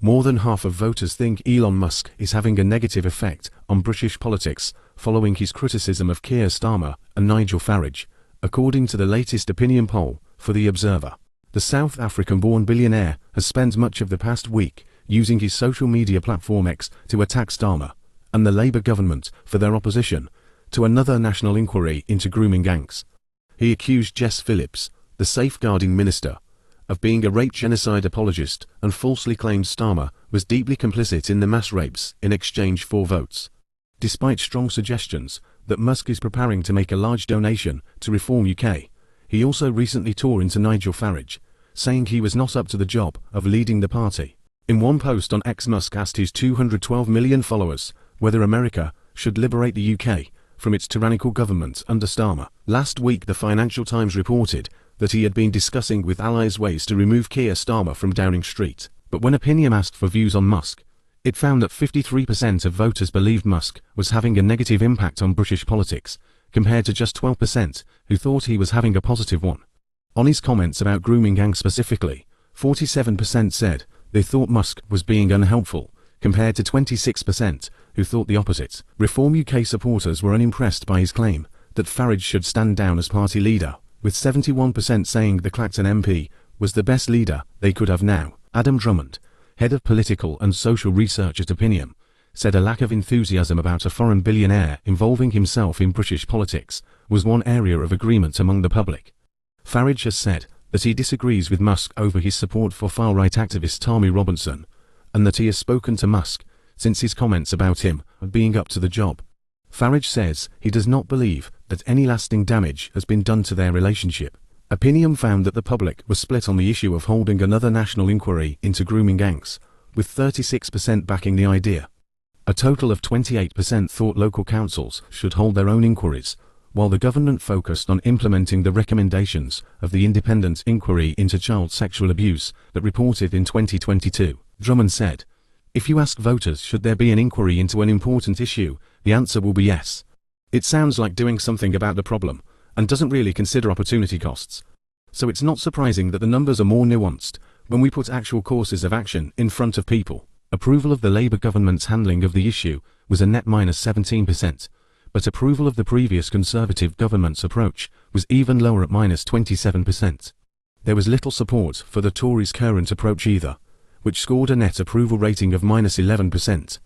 More than half of voters think Elon Musk is having a negative effect on British politics following his criticism of Keir Starmer and Nigel Farage, according to the latest opinion poll for The Observer. The South African-born billionaire has spent much of the past week using his social media platform X to attack Starmer and the Labour government for their opposition to another national inquiry into grooming gangs. He accused Jess Phillips, the safeguarding minister, of being a rape genocide apologist and falsely claimed Starmer was deeply complicit in the mass rapes in exchange for votes. Despite strong suggestions that Musk is preparing to make a large donation to Reform UK, he also recently tore into Nigel Farage, saying he was not up to the job of leading the party. In one post on X, Musk asked his 212 million followers whether America should liberate the UK from its tyrannical government under Starmer. Last week the Financial Times reported that he had been discussing with allies ways to remove Keir Starmer from Downing Street. But when Opinion asked for views on Musk, it found that 53% of voters believed Musk was having a negative impact on British politics, compared to just 12% who thought he was having a positive one. On his comments about grooming gangs specifically, 47% said they thought Musk was being unhelpful, compared to 26% who thought the opposite. Reform UK supporters were unimpressed by his claim that Farage should stand down as party leader, with 71% saying the Clacton MP was the best leader they could have now. Adam Drummond, head of political and social research at Opinion, said a lack of enthusiasm about a foreign billionaire involving himself in British politics was one area of agreement among the public. Farage has said that he disagrees with Musk over his support for far-right activist Tammy Robinson, and that he has spoken to Musk since his comments about him being up to the job. Farage says he does not believe that any lasting damage has been done to their relationship. Opinion found that the public was split on the issue of holding another national inquiry into grooming gangs, with 36% backing the idea. A total of 28% thought local councils should hold their own inquiries, while the government focused on implementing the recommendations of the independent inquiry into child sexual abuse that reported in 2022. Drummond said, "If you ask voters should there be an inquiry into an important issue, the answer will be yes. It sounds like doing something about the problem, and doesn't really consider opportunity costs. So it's not surprising that the numbers are more nuanced when we put actual courses of action in front of people." Approval of the Labour government's handling of the issue was a net -17%, but approval of the previous Conservative government's approach was even lower at -27%. There was little support for the Tories' current approach either, which scored a net approval rating of -11%.